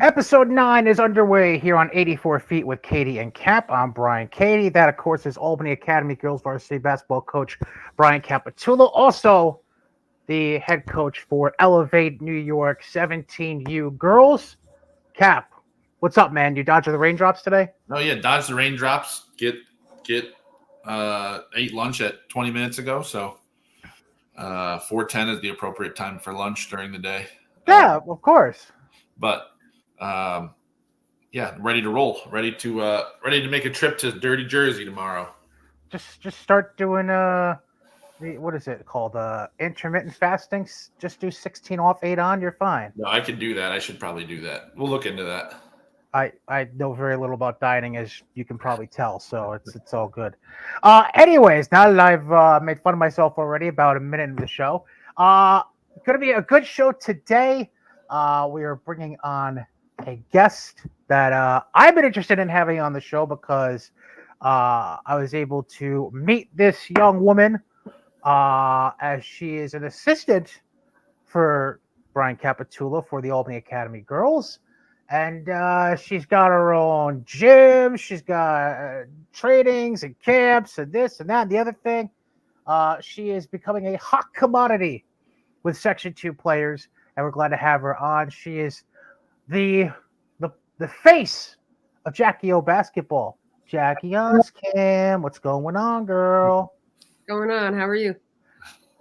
Episode 9 is underway here on 84 Feet with Cady and Cap. I'm Brian Cady. That, of course, is Albany Academy girls varsity basketball coach Brian Capitulo. Also, the head coach for Elevate New York 17U girls. Cap, what's up, man? You dodging the raindrops today? Oh yeah, dodge the raindrops. Get ate lunch at 20 minutes ago, so 4:10 is the appropriate time for lunch during the day. Yeah, of course. But yeah, ready to roll. Ready to make a trip to Dirty Jersey tomorrow. Just start doing what is it called? Intermittent fasting. Just do 16 off, 8 on. You're fine. No, I can do that. I should probably do that. We'll look into that. I know very little about dieting, as you can probably tell, so it's all good. Anyways, now that I've made fun of myself already, about a minute into the show, going to be a good show today. We are bringing on a guest that I've been interested in having on the show because I was able to meet this young woman as she is an assistant for Brian Capitulo for the Albany Academy girls. And she's got her own gym. She's got trainings and camps and this and that and the other thing. She is becoming a hot commodity with Section 2 players, and we're glad to have her on. She is the face of Jaci O Basketball. Jaci Oskam, what's going on, girl? What's going on? How are you?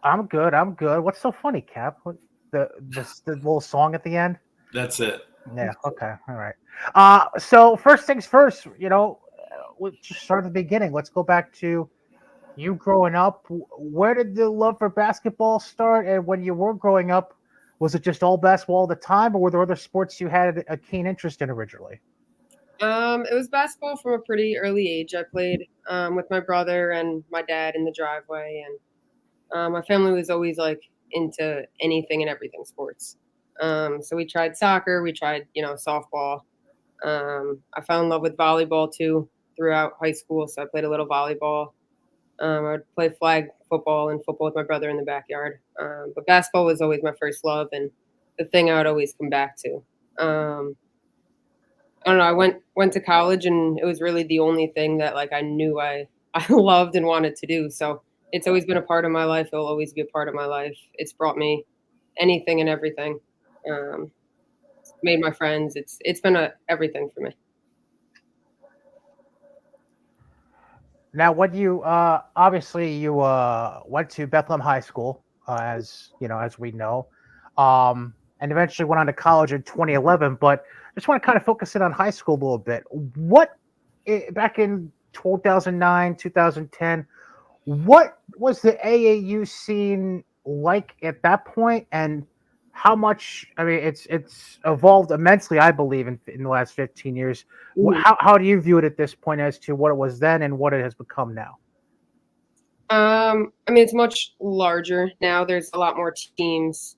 I'm good. What's so funny, Cap? The little song at the end? That's it. Yeah. Okay. All right. So first things first. We'll just start at the beginning. Let's go back to you growing up. Where did the love for basketball start? And when you were growing up, was it just all basketball all the time, or were there other sports you had a keen interest in originally? It was basketball from a pretty early age. I played with my brother and my dad in the driveway, and my family was always like into anything and everything sports. So we tried soccer, we tried, softball. I fell in love with volleyball too throughout high school, so I played a little volleyball. I would play flag football and football with my brother in the backyard. But basketball was always my first love and the thing I would always come back to. I don't know. I went to college, and it was really the only thing that like I knew I I loved and wanted to do. So it's always been a part of my life. It'll always be a part of my life. It's brought me anything and everything. Um, Made my friends. It's been everything for me. Now, when you obviously you went to Bethlehem High School, as you know, as we know, and eventually went on to college in 2011. But just want to kind of focus in on high school a little bit. What back in 2009, 2010, what was the AAU scene like at that point, and how much? I mean, it's evolved immensely, I believe, in the last 15 years. How do you view it at this point as to what it was then and what it has become now? I mean, it's much larger now. There's a lot more teams.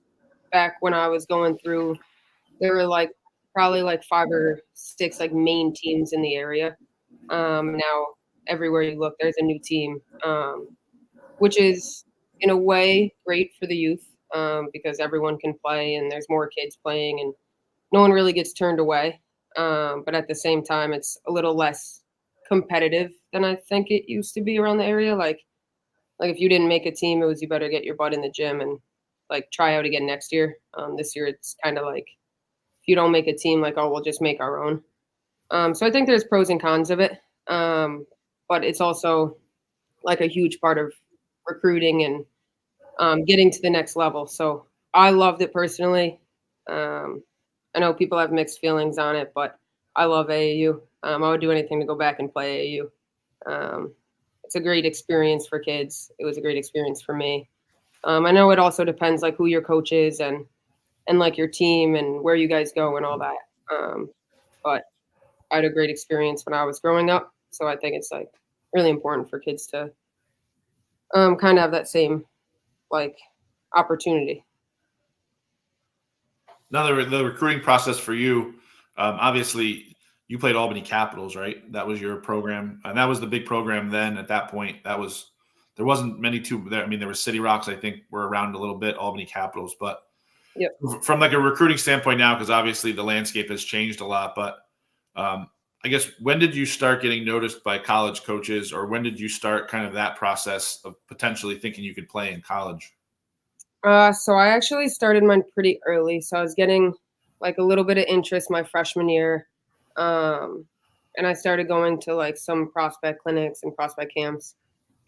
Back when I was going through, there were like probably like 5 or 6 like main teams in the area. Now everywhere you look, there's a new team, which is in a way great for the youth because everyone can play and there's more kids playing and no one really gets turned away. But at the same time, it's a little less competitive than I think it used to be around the area. Like if you didn't make a team, it was you better get your butt in the gym and like try out again next year. This year, it's kind of like if you don't make a team, like, oh, we'll just make our own. So I think there's pros and cons of it, but it's also like a huge part of recruiting and getting to the next level. So I loved it personally. I know people have mixed feelings on it, but I love AAU. I would do anything to go back and play AAU. It's a great experience for kids. It was a great experience for me. I know it also depends like who your coach is and like your team and where you guys go and all that. But I had a great experience when I was growing up, so I think it's like really important for kids to kind of have that same like opportunity. Now the recruiting process for you, obviously you played Albany Capitals, right? That was your program, and that was the big program then. At that point, there wasn't many two there. I mean, there was City Rocks, I think, were around a little bit, Albany Capitals, but Yep. From like a recruiting standpoint now, because obviously the landscape has changed a lot, but I guess when did you start getting noticed by college coaches, or when did you start kind of that process of potentially thinking you could play in college? So I actually started mine pretty early. So I was getting like a little bit of interest my freshman year. Um, and I started going to like some prospect clinics and prospect camps.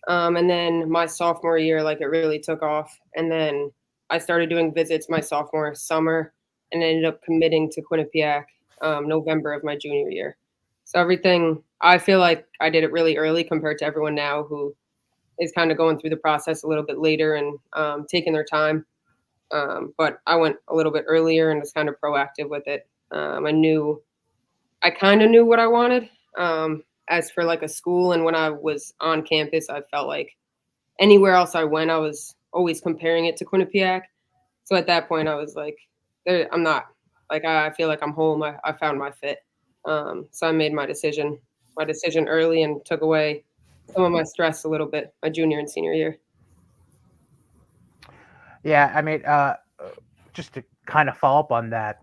And then my sophomore year, like it really took off. And then I started doing visits my sophomore summer and ended up committing to Quinnipiac November of my junior year. So everything, I feel like I did it really early compared to everyone now who is kind of going through the process a little bit later and taking their time. But I went a little bit earlier and was kind of proactive with it. I kind of knew what I wanted. As for like a school, and when I was on campus, I felt like anywhere else I went, I was always comparing it to Quinnipiac. So at that point, I was like, I'm not like I feel like I'm home. I found my fit. So I made my decision early, and took away some of my stress a little bit my junior and senior year. Yeah, I mean, just to kind of follow up on that,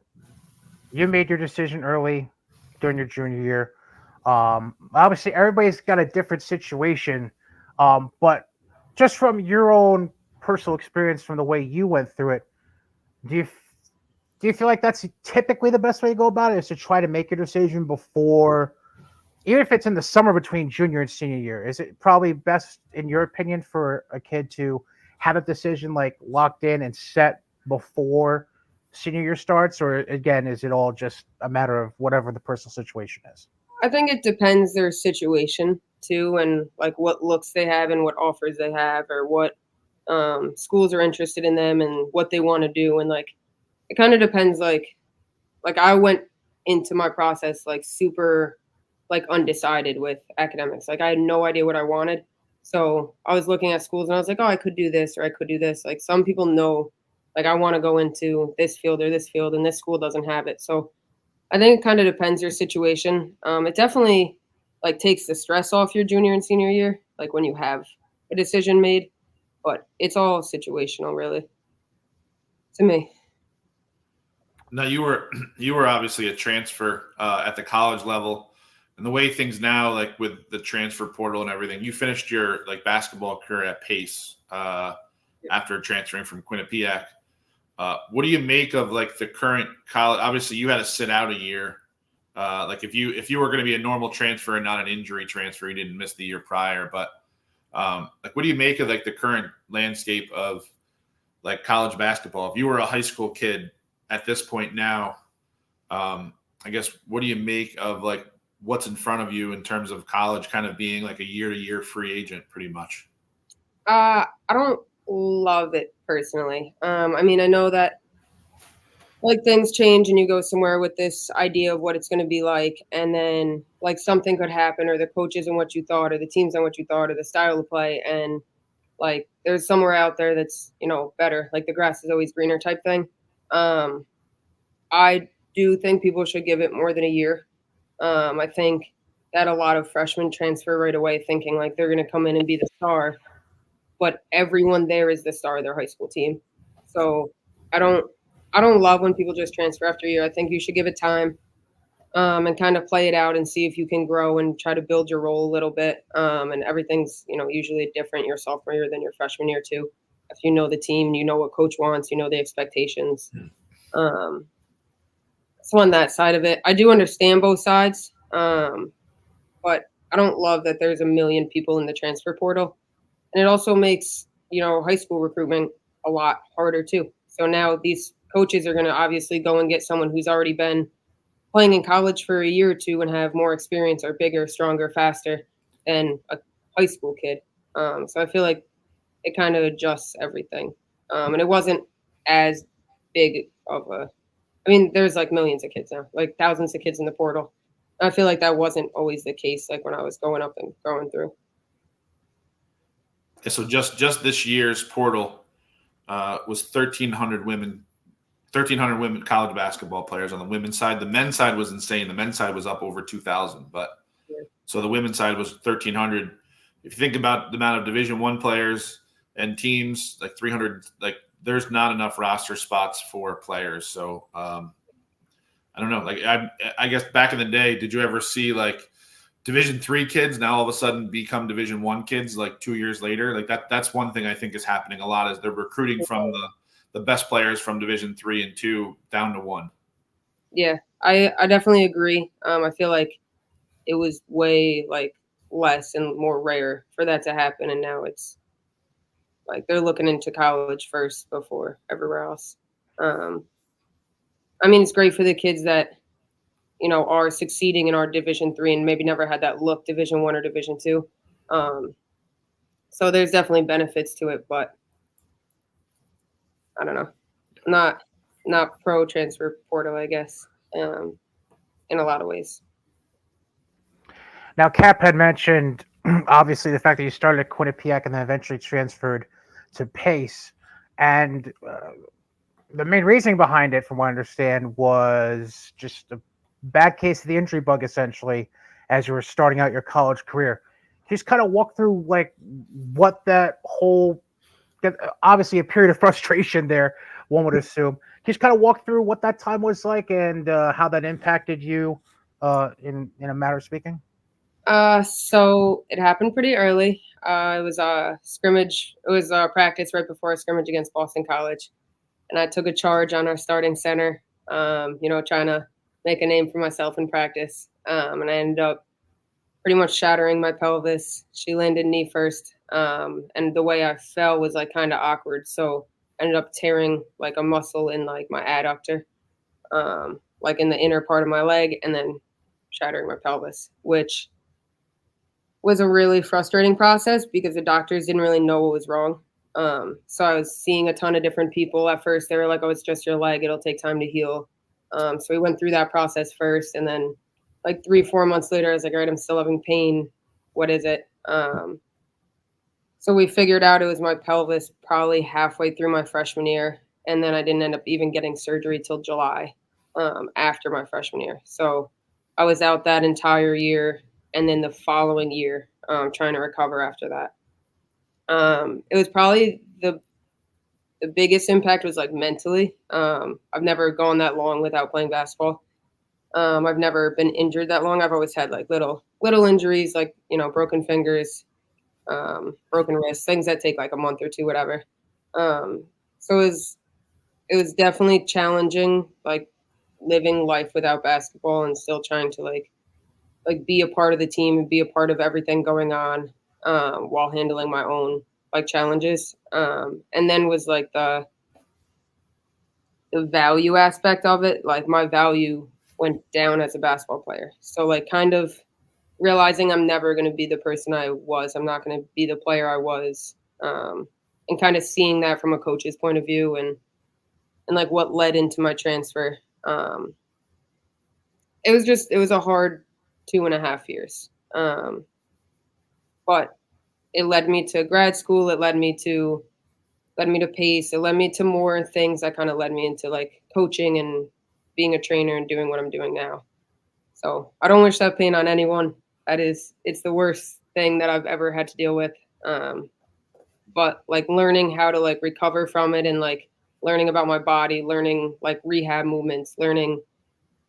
you made your decision early during your junior year. Obviously, everybody's got a different situation, but just from your own personal experience, from the way you went through it, do you do you feel like that's typically the best way to go about it? Is to try to make a decision before, even if it's in the summer between junior and senior year? Is it probably best, in your opinion, for a kid to have a decision like locked in and set before senior year starts, or again, is it all just a matter of whatever the personal situation is? I think it depends their situation too, and like what looks they have and what offers they have, or what schools are interested in them and what they want to do, and like it kind of depends. Like I went into my process like super like undecided with academics. Like I had no idea what I wanted. So I was looking at schools and I was like, oh, I could do this or I could do this. Like some people know like I want to go into this field or this field and this school doesn't have it. So I think it kind of depends your situation. It definitely like takes the stress off your junior and senior year, like when you have a decision made, but it's all situational really to me. Now you were obviously a transfer at the college level, and the way things now, like with the transfer portal and everything, you finished your like basketball career at Pace after transferring from Quinnipiac. What do you make of like the current college? Obviously, you had to sit out a year. Like if you were going to be a normal transfer and not an injury transfer, you didn't miss the year prior. But like, what do you make of like the current landscape of like college basketball? If you were a high school kid at this point now, I guess what do you make of like what's in front of you in terms of college kind of being like a year-to-year free agent pretty much? I don't love it personally. I mean, I know that like things change and you go somewhere with this idea of what it's going to be like, and then like something could happen, or the coach isn't what you thought, or the team's not what you thought, or the style of play, and like there's somewhere out there that's better. Like the grass is always greener type thing. Um, I do think people should give it more than a year. I think that a lot of freshmen transfer right away thinking like they're going to come in and be the star, but everyone there is the star of their high school team. So I don't I don't love when people just transfer after a year. I think you should give it time, and kind of play it out and see if you can grow and try to build your role a little bit. And everything's usually different your sophomore year than your freshman year too. If you know the team, you know what coach wants, you know the expectations. Um, so on that side of it, I do understand both sides, but I don't love that there's a million people in the transfer portal, and it also makes high school recruitment a lot harder too. So now these coaches are going to obviously go and get someone who's already been playing in college for a year or two and have more experience, or bigger, stronger, faster than a high school kid. So I feel like it kind of adjusts everything. And it wasn't as big of a. I mean, there's like millions of kids now, like thousands of kids in the portal. I feel like that wasn't always the case, like when I was going up and going through. Yeah, so just this year's portal was 1,300 women college basketball players on the women's side. The men's side was insane. The men's side was up over 2,000, but Yeah. so the women's side was 1,300. If you think about the amount of Division I players and teams, like 300, like there's not enough roster spots for players. So I don't know. Like I guess back in the day, did you ever see like Division III kids now all of a sudden become Division I kids like 2 years later? Like that's one thing I think is happening a lot is they're recruiting from the best players from Division III and II down to one. Yeah, I definitely agree. I feel like it was way like less and more rare for that to happen, and now it's like they're looking into college first before everywhere else. I mean, it's great for the kids that are succeeding in our Division III and maybe never had that look Division I or Division II. So there's definitely benefits to it, but I don't know, not pro transfer portal, I guess, in a lot of ways. Now, Cap had mentioned obviously the fact that you started at Quinnipiac and then eventually transferred to Pace, and the main reasoning behind it, from what I understand, was just a bad case of the injury bug, essentially, as you were starting out your college career. Can you just kind of walk through like what that whole, obviously a period of frustration there, one would assume. Can you just kind of walk through what that time was like and how that impacted you in a matter of speaking? So it happened pretty early. It was a scrimmage. It was a practice right before a scrimmage against Boston College, and I took a charge on our starting center. Trying to make a name for myself in practice, and I ended up pretty much shattering my pelvis. She landed knee first, and the way I fell was like kind of awkward. So I ended up tearing like a muscle in like my adductor, like in the inner part of my leg, and then shattering my pelvis, which was a really frustrating process because the doctors didn't really know what was wrong. So I was seeing a ton of different people. At first, they were like, "Oh, it's just your leg. It'll take time to heal." So we went through that process first, and then like 3-4 months later, I was like, "All right, I'm still having pain. What is it?" So we figured out it was my pelvis probably halfway through my freshman year, and then I didn't end up even getting surgery till July after my freshman year. So I was out that entire year, and then the following year trying to recover after that. It was probably the biggest impact was like mentally. I've never gone that long without playing basketball. I've never been injured that long. I've always had like little injuries, like broken fingers, broken wrists, things that take like a month or two, whatever. So it was definitely challenging, like living life without basketball and still trying to like be a part of the team and be a part of everything going on while handling my own like challenges. And then was like the value aspect of it. Like my value went down as a basketball player. So like kind of realizing I'm never going to be the person I was. I'm not going to be the player I was. And kind of seeing that from a coach's point of view and like what led into my transfer. It was a hard 2.5 years. But it led me to grad school. It led me to Pace. It led me to more things that kind of led me into like coaching and being a trainer and doing what I'm doing now. So I don't wish that pain on anyone. It's the worst thing that I've ever had to deal with. But like learning how to like recover from it and like learning about my body, learning like rehab movements, learning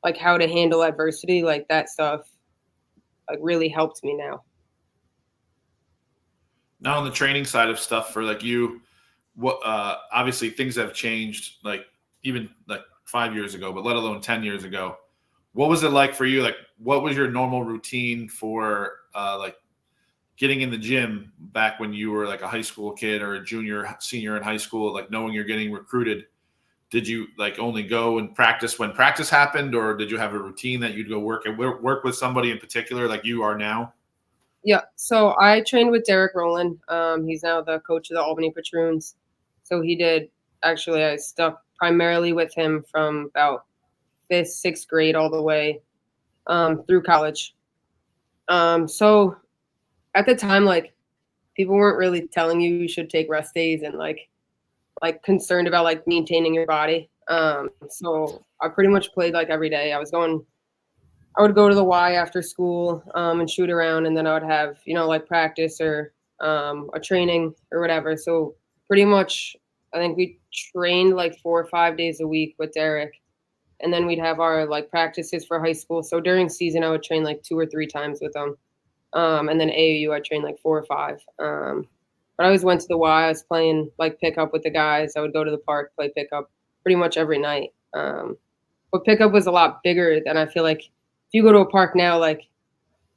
like how to handle adversity, like that stuff like really helped me now. Now on the training side of stuff for like you, what obviously things have changed like even like 5 years ago, but let alone 10 years ago. What was it like for you? Like what was your normal routine for like getting in the gym back when you were like a high school kid or a junior, senior in high school, like knowing you're getting recruited? Did you like only go and practice when practice happened, or did you have a routine that you'd go work with somebody in particular like you are now? Yeah, so I trained with Derek Rowland. He's now the coach of the Albany Patroons. So he did actually. I stuck primarily with him from about 5th, 6th grade all the way through college. So at the time, like people weren't really telling you should take rest days and like concerned about like maintaining your body. So I pretty much played like every day. I would go to the Y after school and shoot around, and then I would have like practice or a training or whatever. So pretty much I think we trained like 4 or 5 days a week with Derek. And then we'd have our like practices for high school. So during season, I would train like 2 or 3 times with them. And then AAU, I trained like 4 or 5. But I always went to the Y. I was playing like pickup with the guys. I would go to the park, play pickup pretty much every night. But pickup was a lot bigger than I feel like if you go to a park now, like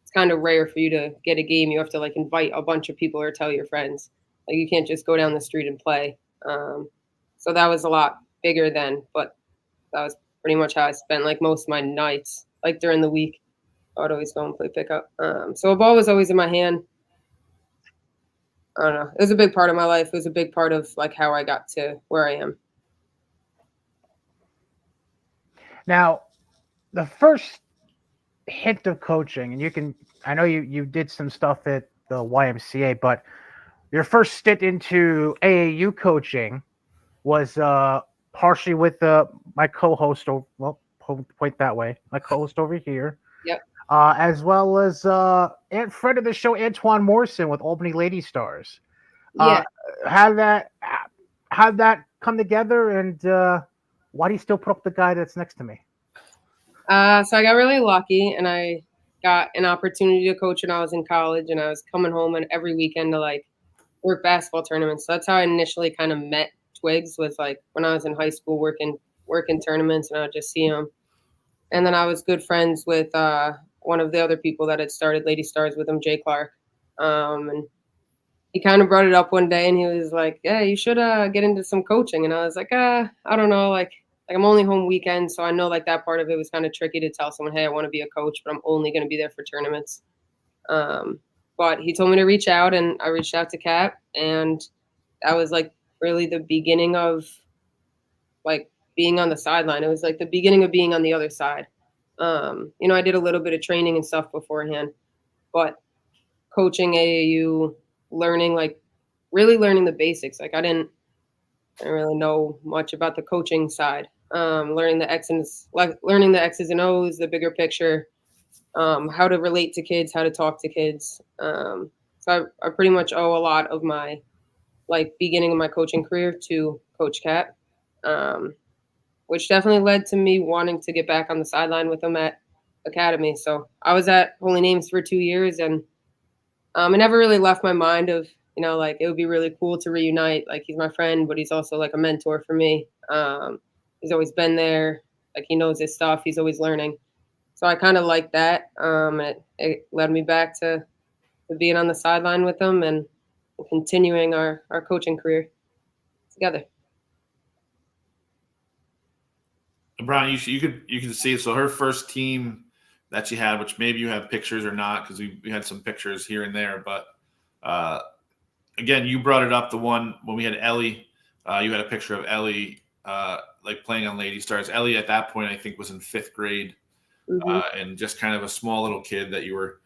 it's kind of rare for you to get a game. You have to like invite a bunch of people or tell your friends. Like you can't just go down the street and play. So that was a lot bigger then, but that was pretty much how I spent like most of my nights. Like during the week, I would always go and play pickup. So a ball was always in my hand. I don't know. It was a big part of my life. It was a big part of like how I got to where I am. Now, the first hint of coaching, and I know you did some stuff at the YMCA, but your first stint into AAU coaching was partially with my co-host. Well, point that way. My co-host over here. Yep. As well as friend of the show, Antoine Morrison with Albany Lady Stars. Yeah. How that come together, and why do you still put up the guy that's next to me? So I got really lucky, and I got an opportunity to coach when I was in college, and I was coming home and every weekend to like work basketball tournaments. So that's how I initially kind of met Twigs, was like when I was in high school working tournaments, and I would just see him. And then I was good friends with one of the other people that had started Lady Stars with him, Jay Clark. And he kind of brought it up one day, and he was like, "Yeah, you should get into some coaching." And I was like, I don't know, like I'm only home weekends, so I know like that part of it was kind of tricky to tell someone, "Hey, I want to be a coach, but I'm only going to be there for tournaments." But he told me to reach out, and I reached out to Cap, and that was like really the beginning of like being on the sideline. It was like the beginning of being on the other side. I did a little bit of training and stuff beforehand, but coaching AAU, really learning the basics. Like I didn't really know much about the coaching side. Learning the X's and O's, the bigger picture, how to relate to kids, how to talk to kids. So I pretty much owe a lot of my like beginning of my coaching career to Coach Cat, which definitely led to me wanting to get back on the sideline with him at Academy. So I was at Holy Names for 2 years, and it never really left my mind of, like it would be really cool to reunite. Like he's my friend, but he's also like a mentor for me. He's always been there. Like he knows his stuff. He's always learning. So I kind of like that. It led me back to being on the sideline with him and continuing our coaching career together. Brian, you could see it. So her first team that she had, which maybe you have pictures or not, because we had some pictures here and there, but again, you brought it up, the one when we had Ellie. You had a picture of Ellie like playing on Lady Stars. Ellie at that point I think was in 5th grade, and just kind of a small little kid that you were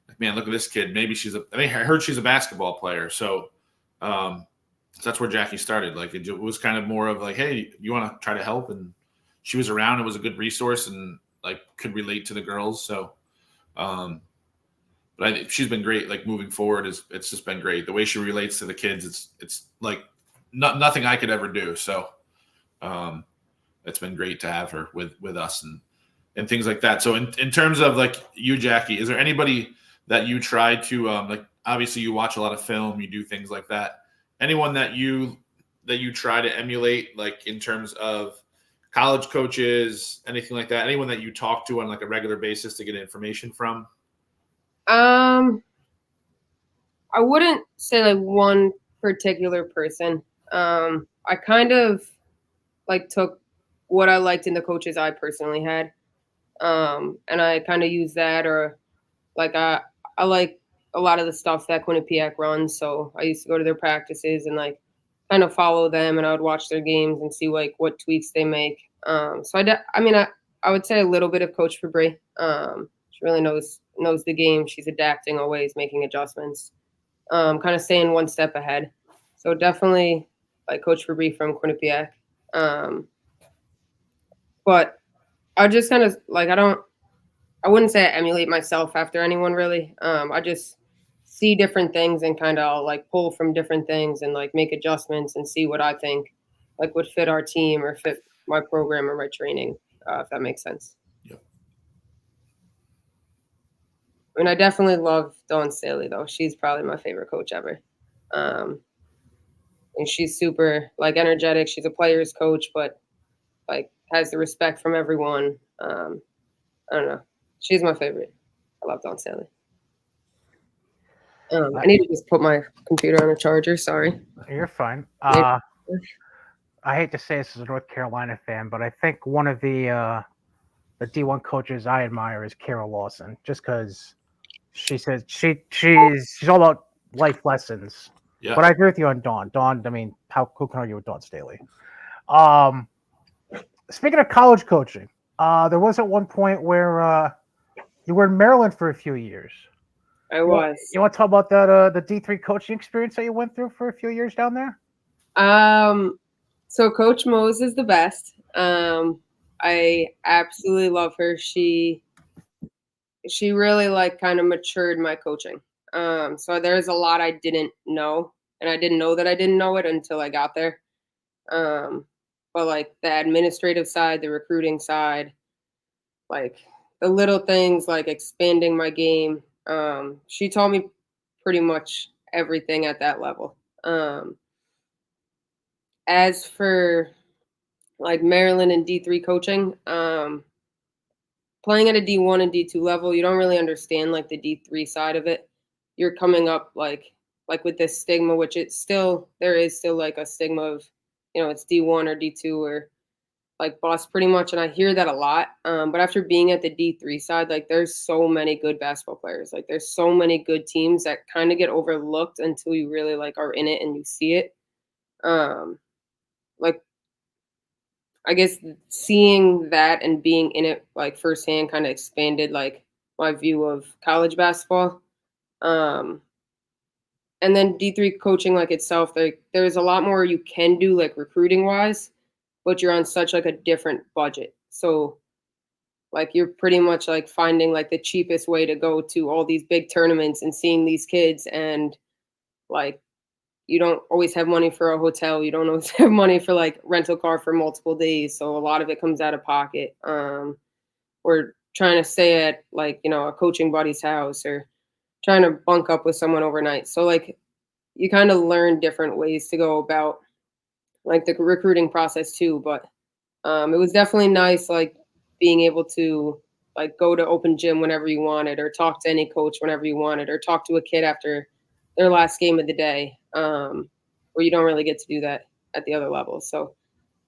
like, man, look at this kid. Maybe I heard she's a basketball player. So that's where Jaci started. Like it was kind of more of like, hey, you want to try to help? And she was around. It was a good resource and like could relate to the girls. So, but I think she's been great. Like moving forward, it's just been great. The way she relates to the kids, it's like nothing I could ever do. So, it's been great to have her with us and things like that. So in terms of like you, Jaci, is there anybody that you try to like? Obviously, you watch a lot of film, you do things like that. Anyone that you try to emulate, like in terms of college coaches, anything like that? Anyone that you talk to on like a regular basis to get information from? I wouldn't say like one particular person. I kind of like took what I liked in the coaches I personally had, and I kind of use that, or like I like a lot of the stuff that Quinnipiac runs. So I used to go to their practices and like kind of follow them, and I would watch their games and see like what tweaks they make. So I would say a little bit of Coach Fabry. She really knows the game. She's adapting always, making adjustments, kind of staying one step ahead. So definitely like Coach Fabry from Quinnipiac. But I just kind of like I wouldn't say I emulate myself after anyone really. I just see different things and kind of like pull from different things and like make adjustments and see what I think like would fit our team or fit my program or my training, if that makes sense. Yep. I mean, I definitely love Dawn Staley though. She's probably my favorite coach ever. And she's super like energetic. She's a player's coach, but like has the respect from everyone. I don't know. She's my favorite. I love Dawn Staley. I need to just put my computer on a charger. Sorry. You're fine. Yeah. I hate to say this as a North Carolina fan, but I think one of the D1 coaches I admire is Carol Lawson, just because she says she's all about life lessons. Yeah. But I agree with you on Dawn. Dawn, I mean, who can argue with Dawn Staley? Speaking of college coaching, there was at one point where you were in Maryland for a few years. I was. You want to talk about that the D3 coaching experience that you went through for a few years down there? So Coach Mose is the best. I absolutely love her. She really like kind of matured my coaching. So there's a lot I didn't know, and I didn't know that I didn't know it until I got there. But like the administrative side, the recruiting side, like the little things like expanding my game. She taught me pretty much everything at that level. As for like Maryland and D3 coaching, playing at a D1 and D2 level, you don't really understand like the D3 side of it. You're coming up like with this stigma, which there is still like a stigma of, it's D1 or D2 or like boss pretty much. And I hear that a lot. But after being at the D3 side, like there's so many good basketball players. Like there's so many good teams that kind of get overlooked until you really like are in it and you see it. Like I guess seeing that and being in it like firsthand kind of expanded like my view of college basketball. And then D3 coaching like itself, like there's a lot more you can do like recruiting wise, but you're on such like a different budget. So like you're pretty much like finding like the cheapest way to go to all these big tournaments and seeing these kids, and like you don't always have money for a hotel. You don't always have money for like rental car for multiple days. So a lot of it comes out of pocket. Or trying to stay at like, a coaching buddy's house or trying to bunk up with someone overnight. So like you kind of learn different ways to go about like the recruiting process too. But it was definitely nice like being able to like go to open gym whenever you wanted, or talk to any coach whenever you wanted, or talk to a kid after their last game of the day, where you don't really get to do that at the other levels. So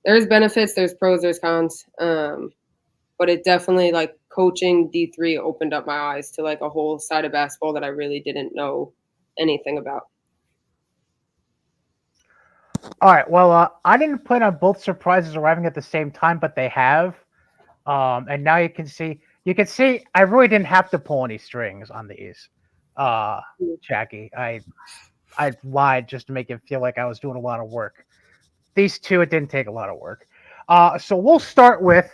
there's benefits, there's pros, there's cons. But it definitely like coaching D3 opened up my eyes to like a whole side of basketball that I really didn't know anything about. All right. Well, I didn't plan on both surprises arriving at the same time, but they have. And now you can see I really didn't have to pull any strings on these. Jaci, I lied just to make it feel like I was doing a lot of work. These two, it didn't take a lot of work. So we'll start with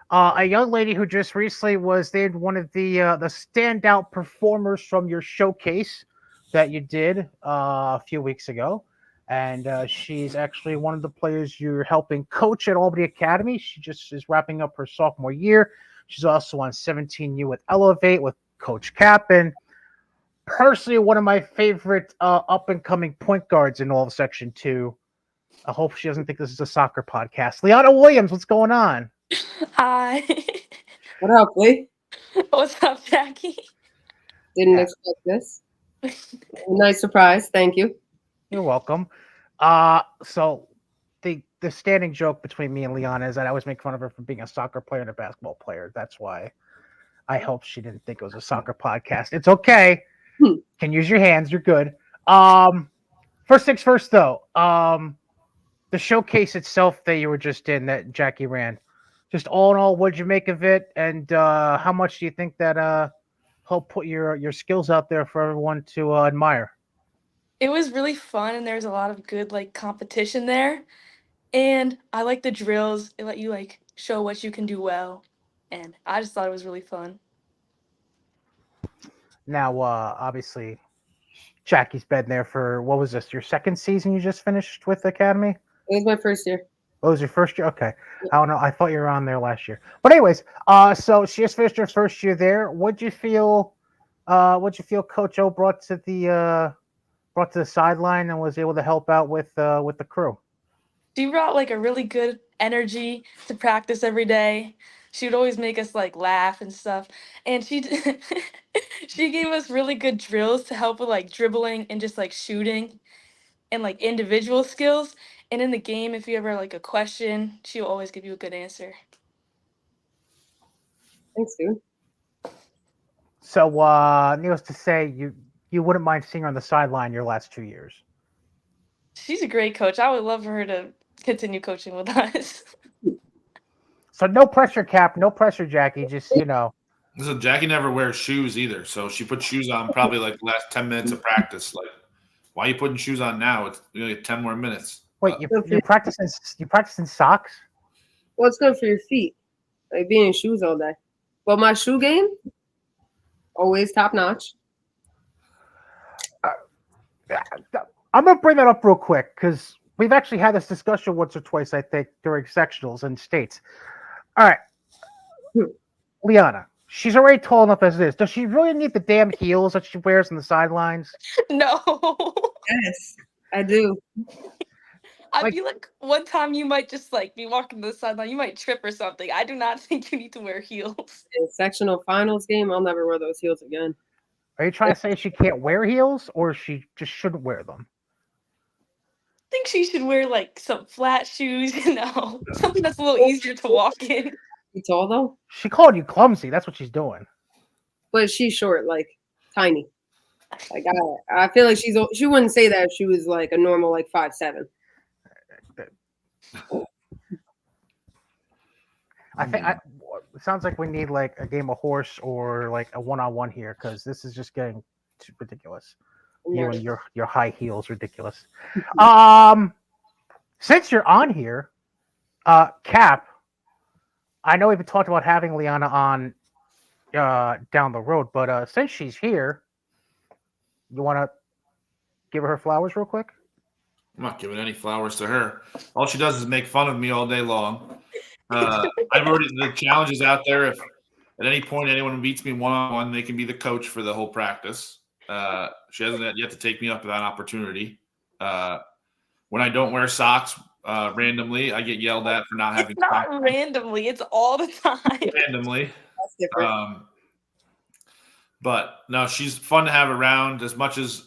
a young lady who just recently was named one of the standout performers from your showcase that you did a few weeks ago. And she's actually one of the players you're helping coach at Albany Academy. She just is wrapping up her sophomore year. She's also on 17U with Elevate with Coach Cap. And personally, one of my favorite up-and-coming point guards in all of Section 2. I hope she doesn't think this is a soccer podcast. Liana Williams, what's going on? Hi. What up, Lee? What's up, Jackie? Didn't expect this. Nice surprise. Thank you. You're welcome. So the standing joke between me and Liana is that I always make fun of her for being a soccer player and a basketball player. That's why I hope she didn't think it was a soccer podcast. It's okay. Can use your hands. You're good. First things first, though. The showcase itself that you were just in, that Jaci ran, just all in all, what did you make of it? And how much do you think that helped put your skills out there for everyone to admire? It was really fun, and there's a lot of good like competition there. And I like the drills. It let you like show what you can do well. And I just thought it was really fun. Now, obviously, Jaci's been there for, what was this, your second season you just finished with the Academy? It was my first year. Oh, it was your first year? Okay. I don't know. I thought you were on there last year. But anyways, so she just finished her first year there. What'd you feel Coach O brought to the sideline and was able to help out with the crew? She brought like a really good energy to practice every day. She would always make us like laugh and stuff. And she gave us really good drills to help with like dribbling and just like shooting and like individual skills. And in the game, if you ever like a question, she'll always give you a good answer. Thanks, dude. So needless to say, you wouldn't mind seeing her on the sideline your last 2 years. She's a great coach. I would love for her to continue coaching with us. So no pressure, Cap. No pressure, Jackie. Just Listen, Jackie never wears shoes either, so she put shoes on probably like the last 10 minutes of practice. Like, why are you putting shoes on now? It's only 10 more minutes. Wait, you practicing socks? Well, it's good for your feet, like being in shoes all day. But my shoe game, always top notch. I'm gonna bring that up real quick because we've actually had this discussion once or twice, I think, during sectionals and states. All right, Liana, she's already tall enough as it is. Does she really need the damn heels that she wears on the sidelines? No. Yes, I do. I Like- feel like one time you might just like be walking to the sideline, you might trip or something. I do not think you need to wear heels. In sectional finals game, I'll never wear those heels again. Are you trying to say she can't wear heels, or she just shouldn't wear them? I think she should wear like some flat shoes, something that's a little easier to walk in. You tall though, She called you clumsy. That's what she's doing. but she's short, like tiny. Like I feel like she wouldn't say that if she was like a normal like 5'7". I think it sounds like we need like a game of horse or like a one-on-one here because this is just getting too ridiculous. You and your high heels, ridiculous. Since you're on here, Cap, I know we've talked about having Liana on down the road, but since she's here, you want to give her flowers real quick? I'm not giving any flowers to her. All she does is make fun of me all day long. The challenge is out there. If at any point anyone beats me one-on-one, they can be the coach for the whole practice. She hasn't yet to take me up to that opportunity. When I don't wear socks randomly, I get yelled at for not having It's not socks. randomly, it's all the time. Randomly. That's different. But no, she's fun to have around as much as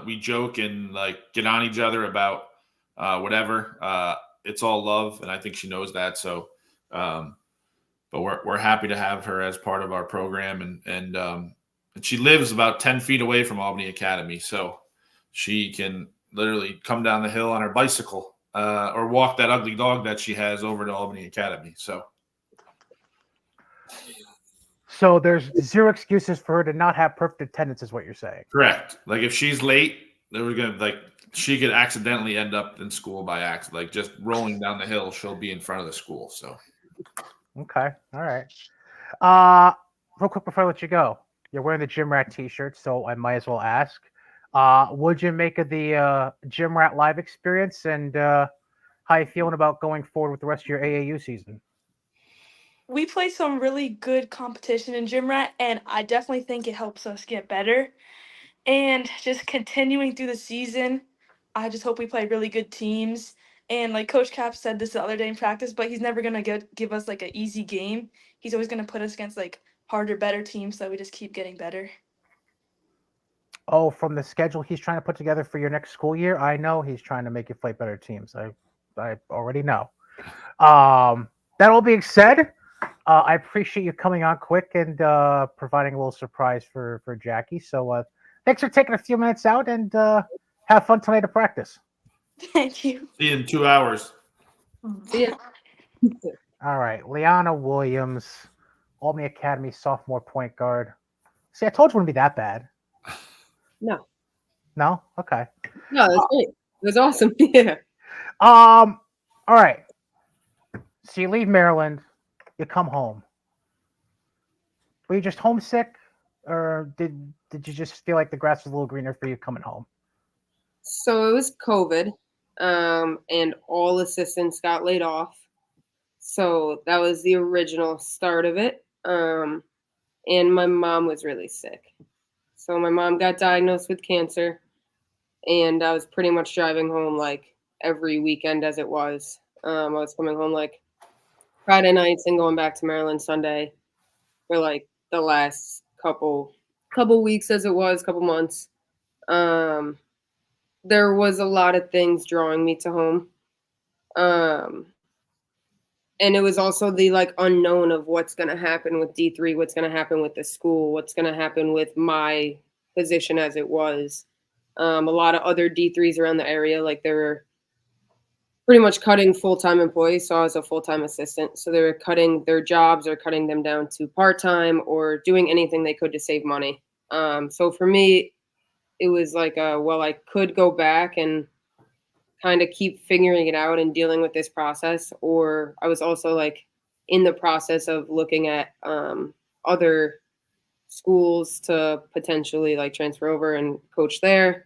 we joke and like get on each other about whatever. It's all love, and I think she knows that. So, but we're happy to have her as part of our program, and she lives about 10 feet away from Albany Academy, so she can literally come down the hill on her bicycle or walk that ugly dog that she has over to Albany Academy. So there's zero excuses for her to not have perfect attendance, is what you're saying. Correct. Like if she's late, they were gonna like she could accidentally end up in school by accident. Like just rolling down the hill, she'll be in front of the school. So Okay, all right. Real quick before I let you go, you're wearing the Gym Rat T-shirt, so I might as well ask. What'd you make of the Gym Rat live experience, and how you feeling about going forward with the rest of your AAU season? We play some really good competition in Gym Rat, and I definitely think it helps us get better. And just continuing through the season, I just hope we play really good teams. And like Coach Cap said this the other day in practice, but he's never gonna give us like an easy game. He's always gonna put us against like harder, better teams, so we just keep getting better. Oh, from the schedule he's trying to put together for your next school year, I know he's trying to make you play better teams. I already know. That all being said, I appreciate you coming on quick and providing a little surprise for Jackie. So thanks for taking a few minutes out and have fun tonight at practice. Thank you. see you in 2 hours. See ya. All right, Liana Williams, Albany Academy sophomore point guard. See, I told you it wouldn't be that bad. No, No? Okay. no, that's great. It was awesome. Yeah. All right. So you leave Maryland, you come home. Were you just homesick, or did you just feel like the grass was a little greener for you coming home? So it was COVID. and all assistants got laid off. So that was the original start of it. And my mom was really sick. So my mom got diagnosed with cancer, and I was pretty much driving home like every weekend as it was. I was coming home like Friday nights and going back to Maryland Sunday for like the last couple weeks as it was, couple months. Um, there was a lot of things drawing me to home. Um, and it was also the like unknown of what's going to happen with D3, what's going to happen with the school, what's going to happen with my position as it was. A lot of other D3s around the area, like they were pretty much cutting full-time employees. So I was a full-time assistant. So they were cutting their jobs or cutting them down to part-time or doing anything they could to save money. So for me, it was like, well, I could go back and kind of keep figuring it out and dealing with this process. Or I was also like in the process of looking at other schools to potentially like transfer over and coach there.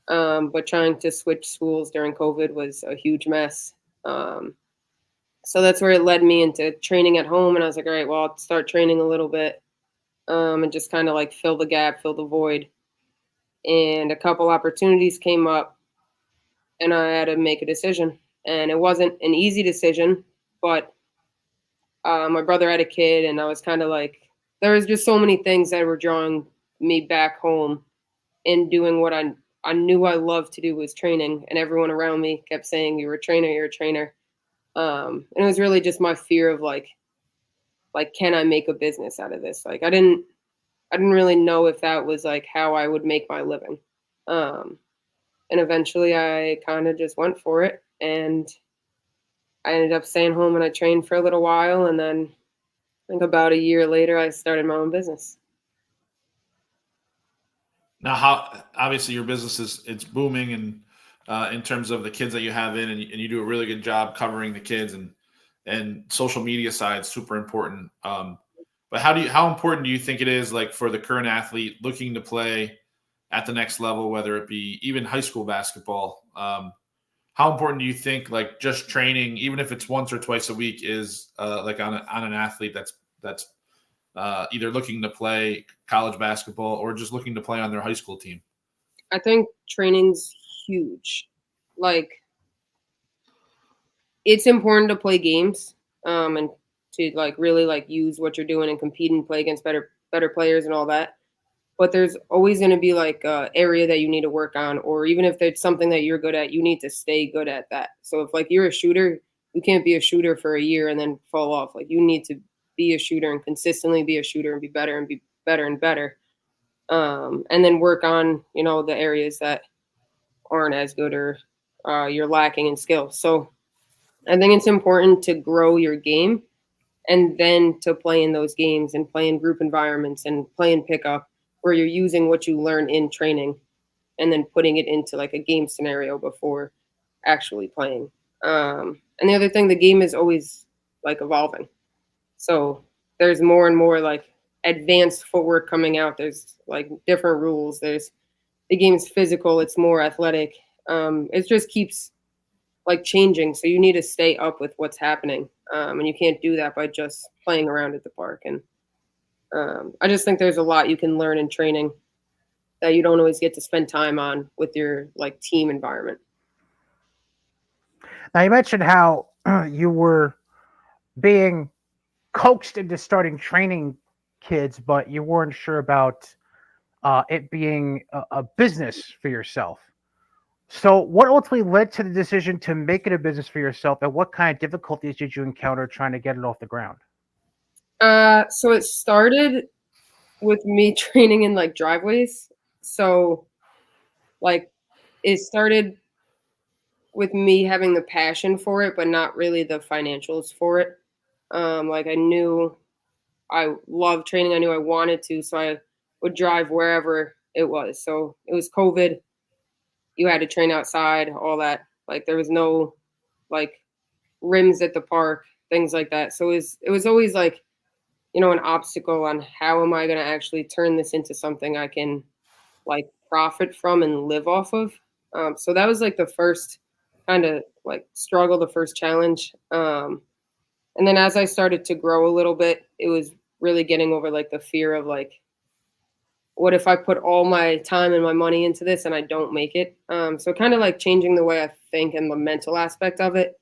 But trying to switch schools during COVID was a huge mess. So that's where it led me into training at home. And I was like, all right, well, I'll start training a little bit and just kind of like fill the gap, fill the void. And a couple opportunities came up and I had to make a decision. And it wasn't an easy decision, but my brother had a kid and I was kind of like, there was just so many things that were drawing me back home and doing what I knew I loved to do was training, and everyone around me kept saying, "You're a trainer, you're a trainer." And it was really just my fear of like, can I make a business out of this? Like, I didn't really know if that was like how I would make my living. And eventually, I kind of just went for it, and I ended up staying home and I trained for a little while, and then I think about a year later, I started my own business. Now, how obviously your business it's booming, and in terms of the kids that you have in, and you do a really good job covering the kids, and social media side super important. But how important do you think it is, like for the current athlete looking to play at the next level, whether it be even high school basketball? How important do you think like just training, even if it's once or twice a week, is like on an athlete that's either looking to play college basketball or just looking to play on their high school team? I think training's huge. Like, it's important to play games and to like really like use what you're doing and compete and play against better players and all that. But there's always going to be like a area that you need to work on, or even if there's something that you're good at, you need to stay good at that. So if like you're a shooter, you can't be a shooter for a year and then fall off. Like, you need to be a shooter and consistently be a shooter and be better and be better and better. And then work on, the areas that aren't as good or you're lacking in skill. So I think it's important to grow your game and then to play in those games and play in group environments and play in pickup where you're using what you learn in training and then putting it into like a game scenario before actually playing. And the other thing, the game is always like evolving. So there's more and more like advanced footwork coming out. There's like different rules. The game's physical. It's more athletic. It just keeps like changing. So you need to stay up with what's happening. And you can't do that by just playing around at the park. And I just think there's a lot you can learn in training that you don't always get to spend time on with your like team environment. Now you mentioned how you were being coaxed into starting training kids, but you weren't sure about it being a business for yourself. So, what ultimately led to the decision to make it a business for yourself, and what kind of difficulties did you encounter trying to get it off the ground? So it started with me training in like driveways. So, like, it started with me having the passion for it, but not really the financials for it. Like, I knew I loved training. I knew I wanted to, so I would drive wherever it was. So it was COVID. You had to train outside, all that. Like, there was no like rims at the park, things like that. So it was always like, an obstacle on how am I going to actually turn this into something I can like profit from and live off of. So that was like the first kind of like struggle the first challenge. And then as I started to grow a little bit, it was really getting over like the fear of like, what if I put all my time and my money into this and I don't make it? So kind of like changing the way I think and the mental aspect of it.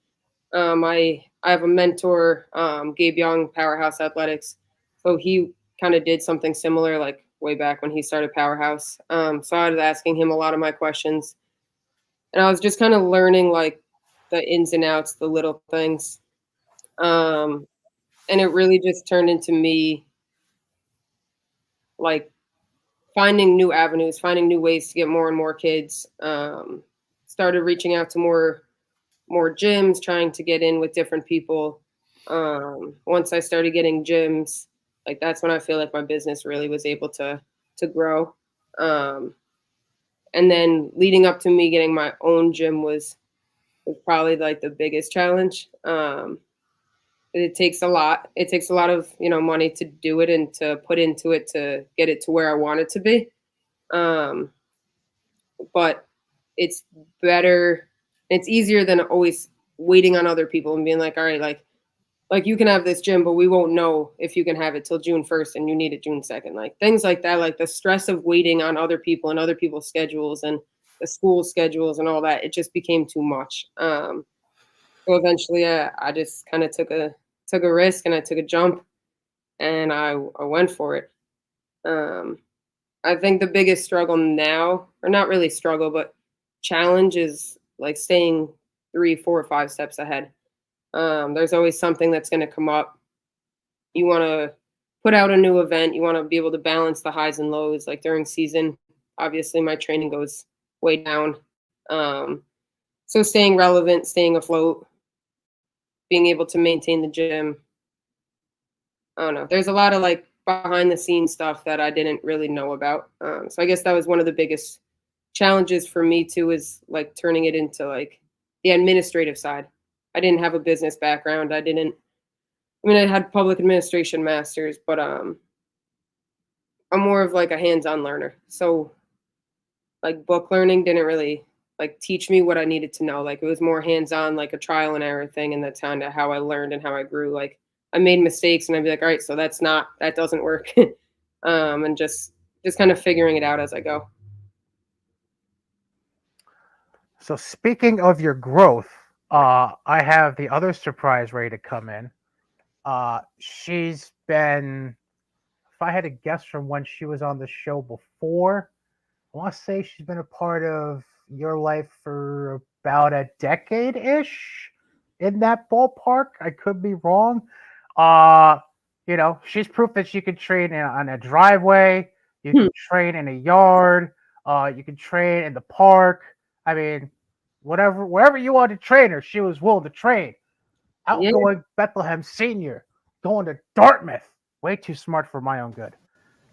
I have a mentor, Gabe Young, Powerhouse Athletics. So he kind of did something similar like way back when he started Powerhouse. So I was asking him a lot of my questions, and I was just kind of learning like the ins and outs, the little things. And it really just turned into me like finding new avenues, finding new ways to get more and more kids. Started reaching out to more gyms, trying to get in with different people. Once I started getting gyms, like that's when I feel like my business really was able to grow. And then leading up to me getting my own gym was probably like the biggest challenge. It takes a lot. It takes a lot of money to do it and to put into it to get it to where I want it to be. Um, but it's better. It's easier than always waiting on other people and being like, all right, like you can have this gym, but we won't know if you can have it till June 1st and you need it June 2nd. Like things like that, like the stress of waiting on other people and other people's schedules and the school schedules and all that, it just became too much. So eventually I just kind of took a risk and I took a jump and I went for it. I think the biggest struggle now, or not really struggle, but challenge is like staying 3, 4, 5 steps ahead. There's always something that's going to come up. You want to put out a new event. You want to be able to balance the highs and lows. Like during season, obviously my training goes way down. So staying relevant, staying afloat, being able to maintain the gym. I don't know. There's a lot of like behind the scenes stuff that I didn't really know about. So I guess that was one of the biggest challenges for me too, is like turning it into like the administrative side. I didn't have a business background. I had public administration masters, but I'm more of like a hands-on learner. So like book learning didn't really like teach me what I needed to know. Like it was more hands-on, like a trial and error thing, and that's kind of how I learned and how I grew. Like I made mistakes and I'd be like, all right, so that doesn't work. And just kind of figuring it out as I go. So speaking of your growth, I have the other surprise ready to come in. She's been, if I had to guess from when she was on the show before, I want to say she's been a part of your life for about a decade-ish, in that ballpark. I could be wrong. She's proof that she could train on a driveway. You can train in a yard. You can train in the park. I mean, wherever you want to train her, she was willing to train. Yeah. Outgoing Bethlehem senior, going to Dartmouth. Way too smart for my own good.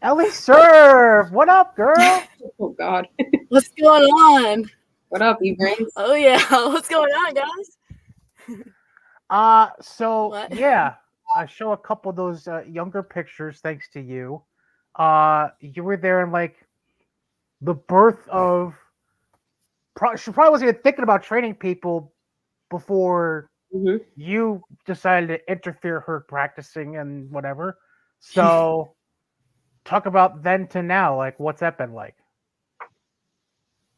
Ellie Serve, what up, girl? Oh God. What's going on? What up, you brains? Oh yeah, what's going on, guys? So What? yeah, I show a couple of those younger pictures thanks to you. You were there in like the birth of. She probably wasn't even thinking about training people before you decided to interfere her practicing and whatever. So talk about then to now, like what's that been like?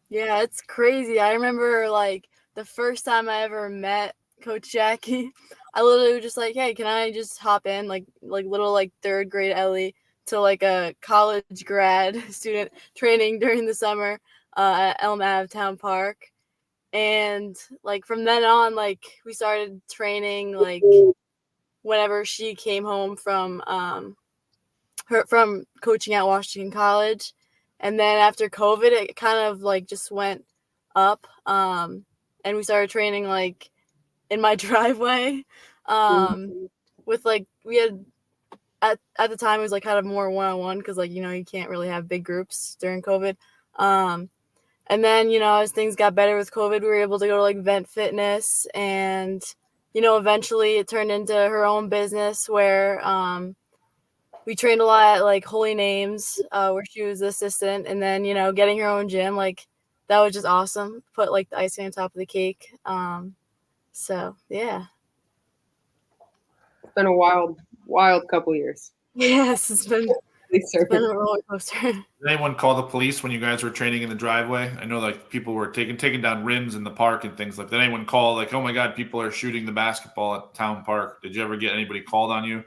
Yeah, it's crazy. I remember like the first time I ever met Coach Jaci, I literally was just like, hey, can I just hop in like little like third grade Ellie to like a college grad student training during the summer at Elm Ave Town Park. And like from then on, like we started training like whenever she came home from from coaching at Washington College. And then after COVID, it kind of like just went up. And we started training like in my driveway. With like we had at the time it was like kind of more one-on-one because like you can't really have big groups during COVID. And then as things got better with COVID, we were able to go to like Vent Fitness, and eventually it turned into her own business where we trained a lot at like Holy Names, where she was the assistant, and then getting her own gym. Like that was just awesome. Put like the icing on top of the cake. So yeah. It's been a wild couple years. Yes, it's been a roller coaster. Did anyone call the police when you guys were training in the driveway? I know like people were taking down rims in the park and things like that. Did anyone call like, oh my God, people are shooting the basketball at Town Park? Did you ever get anybody called on you?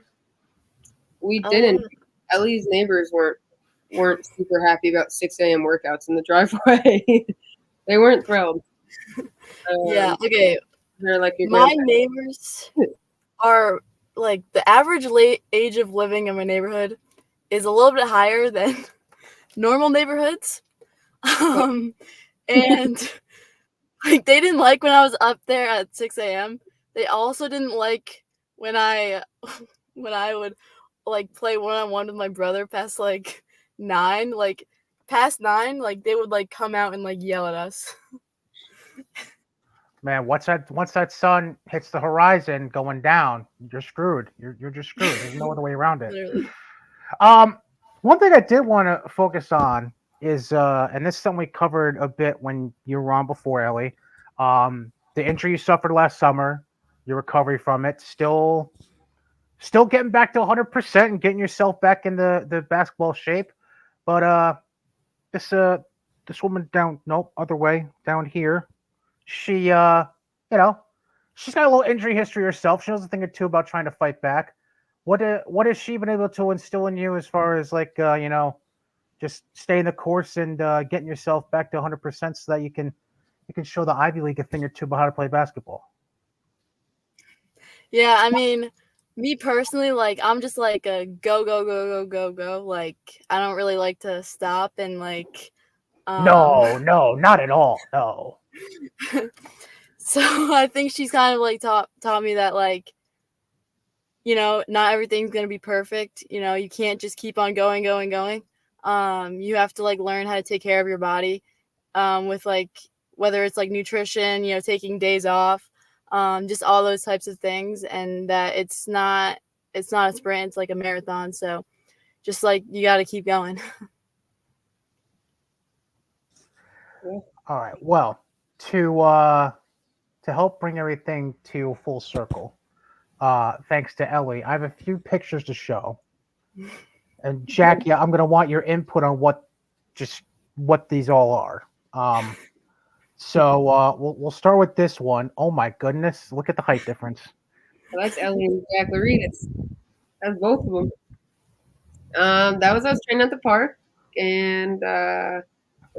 We didn't. Ellie's neighbors weren't super happy about 6 a.m. workouts in the driveway. They weren't thrilled. Yeah. Okay. They're like my neighbors are like the average age of living in my neighborhood is a little bit higher than normal neighborhoods. And like they didn't like when I was up there at 6 a.m. They also didn't like when I would like play one-on-one with my brother past like 9. Like past 9, like they would like come out and like yell at us. Man, once that sun hits the horizon going down, you're screwed. You're just screwed. There's no other way around it. Literally. One thing I did want to focus on is, and this is something we covered a bit when you were on before, Ellie. The injury you suffered last summer, your recovery from it, still getting back to 100% and getting yourself back in the basketball shape. But this woman other way down here. She, she's got a little injury history herself. She knows a thing or two about trying to fight back. What has she been able to instill in you as far as like, just staying the course and getting yourself back to 100% so that you can show the Ivy League a thing or two about how to play basketball? Yeah, I mean, me personally, like I'm just like a go go go go go go. Like I don't really like to stop and like. No, not at all. No. So I think she's kind of like taught me that like, not everything's gonna be perfect. You can't just keep on going. You have to like learn how to take care of your body, with like whether it's like nutrition, taking days off, just all those types of things, and that it's not a sprint, it's like a marathon. So just like you got to keep going. All right. Well, to help bring everything to full circle, thanks to Ellie, I have a few pictures to show. And Jackie, I'm gonna want your input on what these all are. So we'll start with this one. Oh my goodness! Look at the height difference. Well, that's Ellie and Jack Lorene. That's both of them. That was us training at the park, and my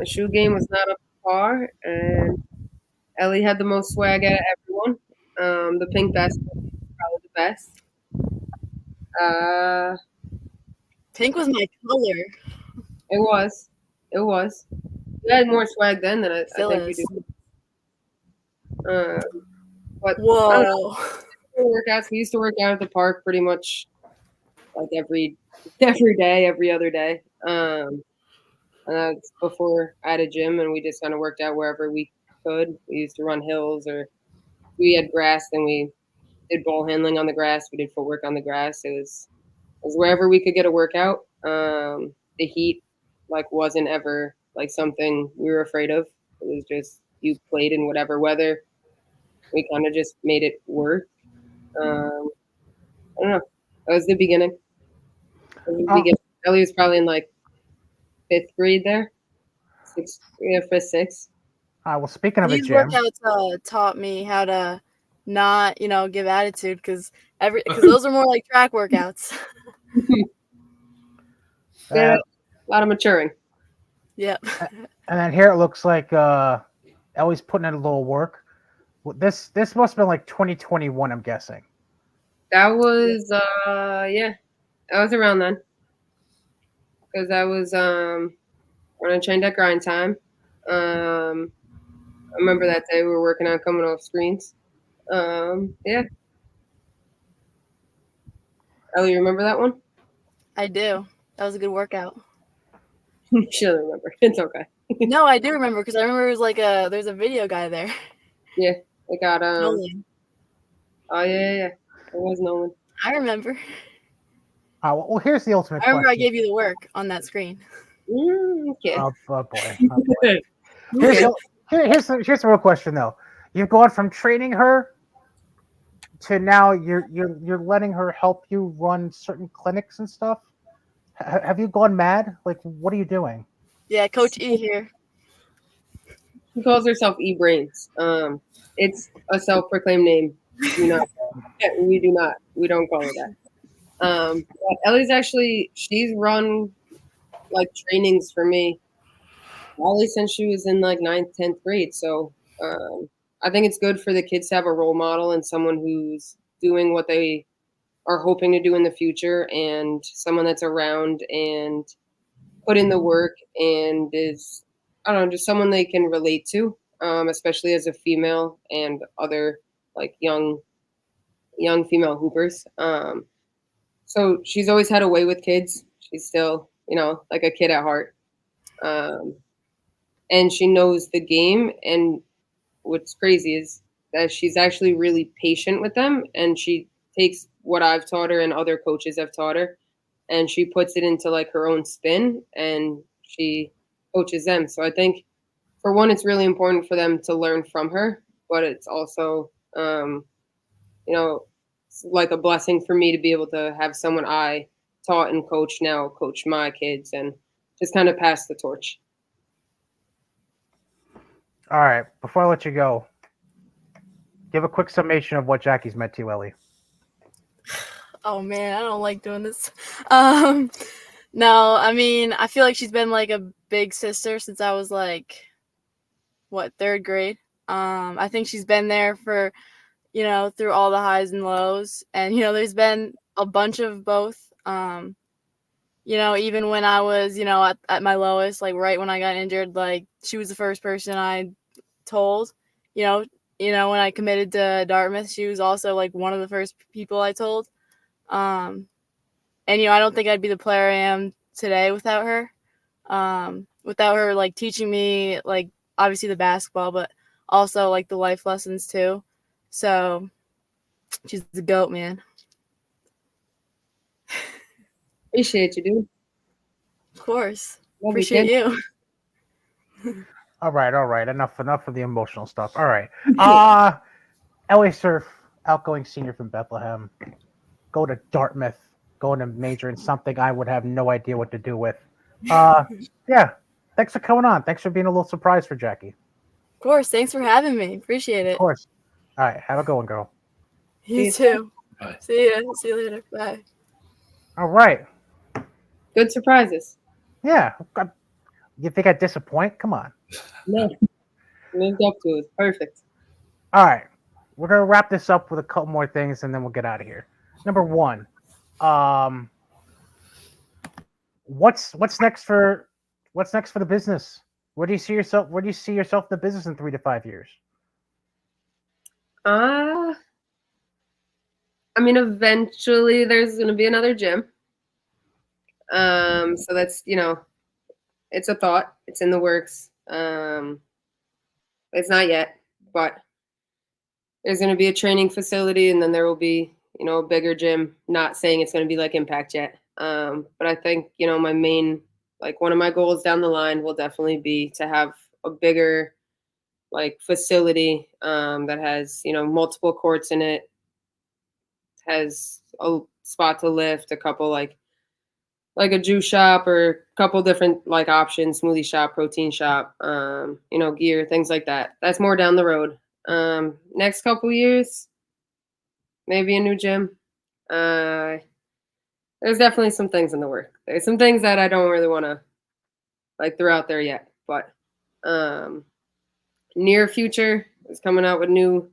shoe game was not up to par, and Ellie had the most swag out of everyone. The pink basketball was probably the best. Pink was my color. It was. You had more swag then than I think you do. But whoa. Workouts. We used to work out at the park pretty much like every day, every other day. And that's before I had a gym, and we just kind of worked out wherever we could. We used to run hills, or we had grass, then we did ball handling on the grass. We did footwork on the grass. It was wherever we could get a workout. The heat wasn't ever something we were afraid of. It was just you played in whatever weather. We kind of just made it work. I don't know. That was the beginning. Ellie was probably in 5th grade there. 5th, 6th. Well, speaking of these a gym, workouts taught me how to not, give attitude because those are more like track workouts. Yeah, a lot of maturing. Yep. And then here it looks like Ellie's putting in a little work. This must have been 2021, I'm guessing. That was that was around then. Because that was when I trained at Grind Time. I remember that day we were working on coming off screens. Yeah. Ellie, you remember that one? I do. That was a good workout. She doesn't remember. It's okay. No, I do remember because I remember it was there's a video guy there. Yeah, they got Nolan. Oh yeah. It was Nolan. I remember. Well, here's the ultimate I remember question. I gave you the work on that screen. Okay. Oh boy. Here's here's the real question though. You've gone from training her to now you're letting her help you run certain clinics and stuff. Have you gone mad? Like, what are you doing? Yeah, Coach E here. She calls herself E-Brains. It's a self-proclaimed name. Do not. We do not. We don't call her that. But Ellie's actually she's run like trainings for me probably since she was in like 9th, 10th grade. So I think it's good for the kids to have a role model and someone who's doing what they are hoping to do in the future, and someone that's around and put in the work and is, I don't know, just someone they can relate to, especially as a female and other like young female hoopers. So she's always had a way with kids. She's still, like a kid at heart. And she knows the game. And what's crazy is that she's actually really patient with them. And she takes what I've taught her and other coaches have taught her, and she puts it into like her own spin, and she coaches them. So I think for one, it's really important for them to learn from her, but it's also, it's like a blessing for me to be able to have someone I taught and coach now coach my kids and just kind of pass the torch. All right. Before I let you go, give a quick summation of what Jackie's meant to you, Ellie. Oh man, I don't like doing this. No, I mean, I feel like she's been like a big sister since I was like, what, 3rd grade. I think she's been there for, through all the highs and lows. And, there's been a bunch of both. Even when I was, at my lowest, like right when I got injured, like she was the first person I told, when I committed to Dartmouth, she was also like one of the first people I told. And, I don't think I'd be the player I am today without her. Without her, like, teaching me, like, obviously the basketball, but also, like, the life lessons, too. So, she's the GOAT, man. Appreciate you, dude. Of course. Love Appreciate you. All right. Enough of the emotional stuff. All right. Ellie Surf, outgoing senior from Bethlehem, go to Dartmouth, going to major in something I would have no idea what to do with. Yeah. Thanks for coming on. Thanks for being a little surprise for Jackie. Of course. Thanks for having me. Appreciate it. Of course. All right. Have a good one, girl. You too. Bye. See ya. See you later. Bye. All right. Good surprises. Yeah. You think I'd disappoint? Come on. No. Lived up to it. Perfect. All right. We're going to wrap this up with a couple more things, and then we'll get out of here. Number one, what's next for the business? Where do you see yourself in the business in 3 to 5 years? I mean, eventually there's going to be another gym. So that's, it's a thought. It's in the works. It's not yet, but there's going to be a training facility, and then there will be, a bigger gym. Not saying it's going to be like Impact yet. But I think, my main, like one of my goals down the line will definitely be to have a bigger like facility that has, multiple courts in it, has a spot to lift, a couple like a juice shop or a couple different like options, smoothie shop, protein shop, gear, things like that. That's more down the road. Next couple years, maybe a new gym. There's definitely some things in the work. There's some things that I don't really want to like throw out there yet, but near future is coming out with new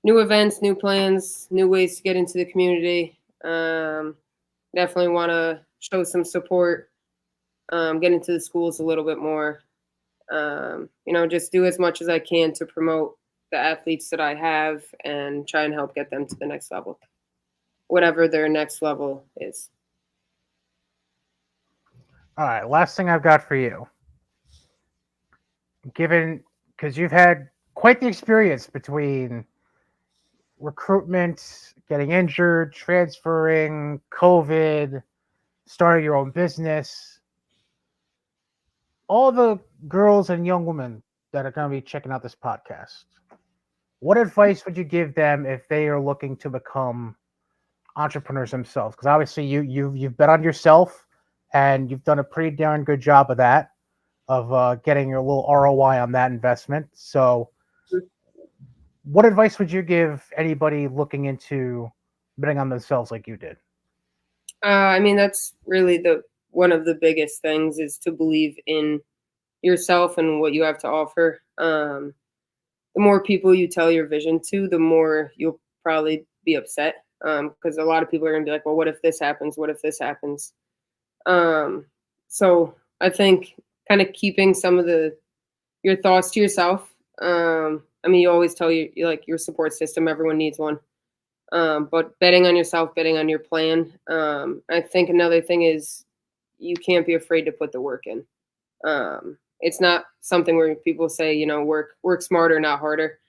events, new plans, new ways to get into the community. Definitely want to show some support, get into the schools a little bit more. Just do as much as I can to promote the athletes that I have and try and help get them to the next level, whatever their next level is. All right, last thing I've got for you. Because you've had quite the experience between recruitment, getting injured, transferring, COVID, starting your own business. All the girls and young women that are going to be checking out this podcast, what advice would you give them if they are looking to become entrepreneurs themselves? Because obviously you've bet on yourself, and you've done a pretty darn good job of that, of getting your little ROI on that investment. So, what advice would you give anybody looking into betting on themselves like you did? I mean, that's really the one of the biggest things is to believe in yourself and what you have to offer. The more people you tell your vision to, the more you'll probably be upset because a lot of people are going to be like, well, what if this happens? What if this happens? So I think kind of keeping some of your thoughts to yourself. I mean, you always tell you like your support system, everyone needs one. But betting on yourself, betting on your plan. I think another thing is you can't be afraid to put the work in. It's not something where people say, you know, work smarter, not harder.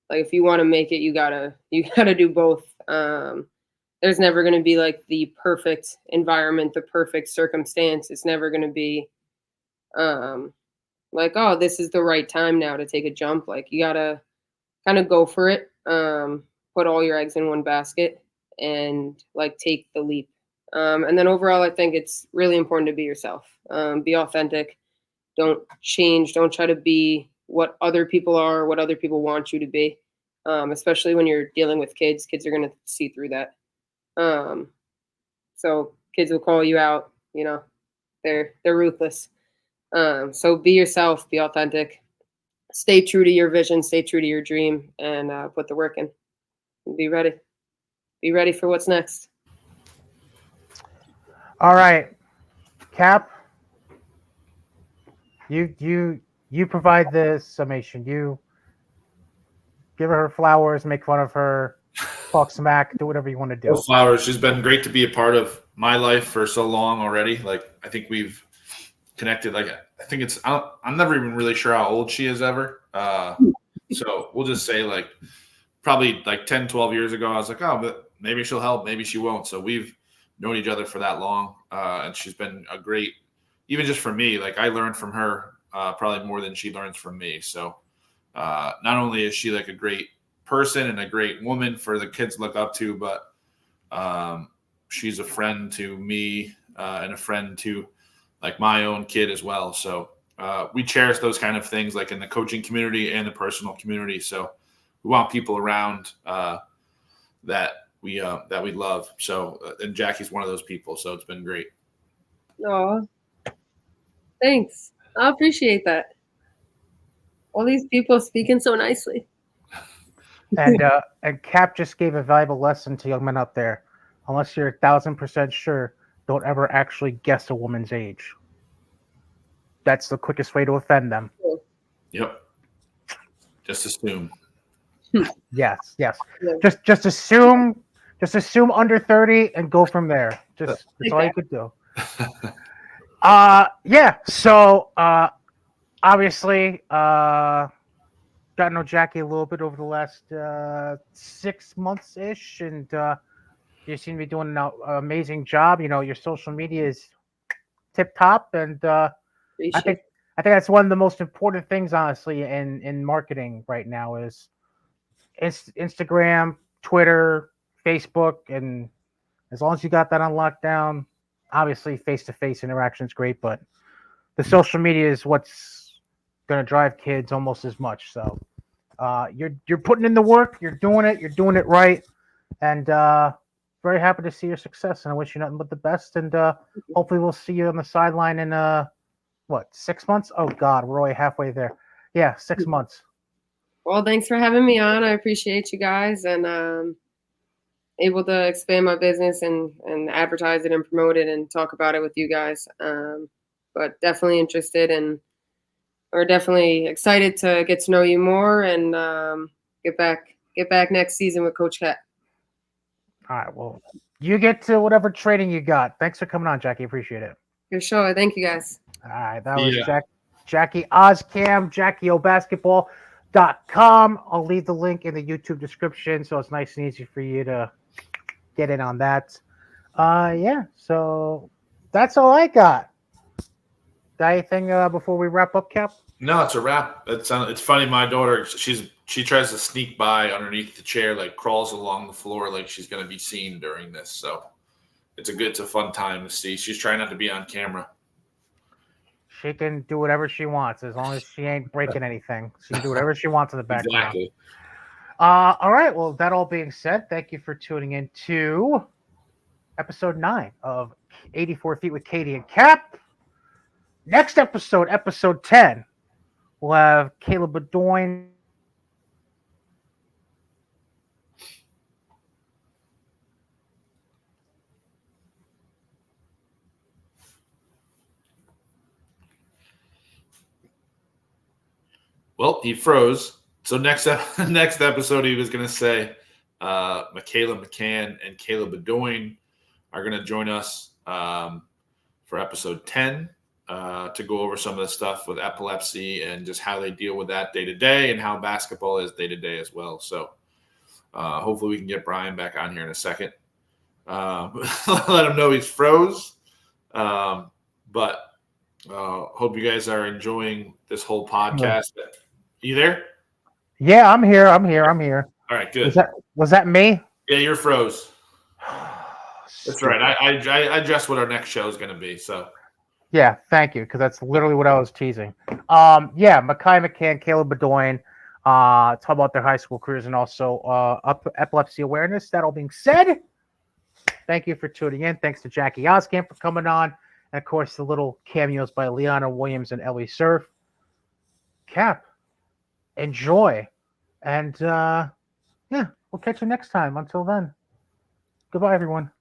Like if you want to make it, you gotta do both. There's never going to be like the perfect environment, the perfect circumstance. It's never going to be like, oh, this is the right time now to take a jump. Like you gotta kind of go for it. Put all your eggs in one basket and like take the leap. And then overall, I think it's really important to be yourself. Be authentic. Don't change. Don't try to be what other people are, what other people want you to be. Especially when you're dealing with kids. Kids are going to see through that. So kids will call you out. You know, they're ruthless. So be yourself. Be authentic. Stay true to your vision. Stay true to your dream, and put the work in. Be ready. Be ready for what's next. All right, Cap. You provide the summation. You give her flowers, make fun of her, talk smack, do whatever you want to do. Flowers. She's been great to be a part of my life for so long already. Like I think we've connected. Like I think I'm never even really sure how old she is ever. So we'll just say like probably like 10, 12 years ago, I was like, oh, but maybe she'll help, maybe she won't. So we've known each other for that long, and she's been a great, even just for me. Like I learned from her probably more than she learns from me. So not only is she like a great person and a great woman for the kids to look up to, but she's a friend to me and a friend to like my own kid as well. So we cherish those kind of things like in the coaching community and the personal community. So we want people around that we love. So and Jackie's one of those people. So it's been great. Oh, thanks. I appreciate that. All these people speaking so nicely. And Cap just gave a valuable lesson to young men out there. Unless you're 1,000% sure, don't ever actually guess a woman's age. That's the quickest way to offend them. Yep. Just assume. Yes. Yeah. Just assume under 30 and go from there. That's all you could do. Yeah. So obviously got to know Jaci a little bit over the last 6 months ish, and you seem to be doing an amazing job. You know, your social media is tip top, and I think that's one of the most important things, honestly, in marketing right now is Instagram, Twitter, Facebook, and as long as you got that on lockdown, obviously face-to-face interaction is great, but the social media is what's going to drive kids almost as much. So you're putting in the work, you're doing it right, and very happy to see your success, and I wish you nothing but the best, and hopefully we'll see you on the sideline in 6 months? Oh God, we're already halfway there. Yeah, 6 months. Well, thanks for having me on. I appreciate you guys, and able to expand my business and advertise it and promote it and talk about it with you guys. But definitely interested and we're definitely excited to get to know you more and get back next season with Coach Cat. All right. Well, you get to whatever training you got. Thanks for coming on, Jaci. Appreciate it. For sure. Thank you guys. All right. That was Jaci Oskam, Jaci O Basketball.com. I'll leave the link in the YouTube description so it's nice and easy for you to get in on that. Yeah. So that's all I got. Got anything before we wrap up, Cap? No, it's a wrap. It's funny. My daughter, she tries to sneak by underneath the chair, like crawls along the floor, like she's going to be seen during this. So it's a fun time to see. She's trying not to be on camera. She can do whatever she wants as long as she ain't breaking anything. She can do whatever she wants in the background. Exactly. All right. Well, that all being said, thank you for tuning in to episode 9 of 84 Feet with Cady and Cap. Next episode, episode 10, we'll have Caleb Bedoin. Well, he froze. So next episode, he was going to say Michaela McCann and Caleb Bedoin are going to join us for episode 10 to go over some of the stuff with epilepsy and just how they deal with that day to day and how basketball is day to day as well. So hopefully we can get Brian back on here in a second. Let him know he's froze. But hope you guys are enjoying this whole podcast. Yeah. You there? Yeah, I'm here. I'm here. All right, good. Was that me? Yeah, you're froze. That's right. I addressed what our next show is going to be. So yeah, thank you, because that's literally what I was teasing. Yeah, Makai McCann, Caleb Bedoin, talk about their high school careers and also epilepsy awareness. That all being said, thank you for tuning in. Thanks to Jaci Oskam for coming on, and of course the little cameos by Liana Williams and Ellie Surf. Cap, enjoy, and yeah, we'll catch you next time. Until then, goodbye, everyone.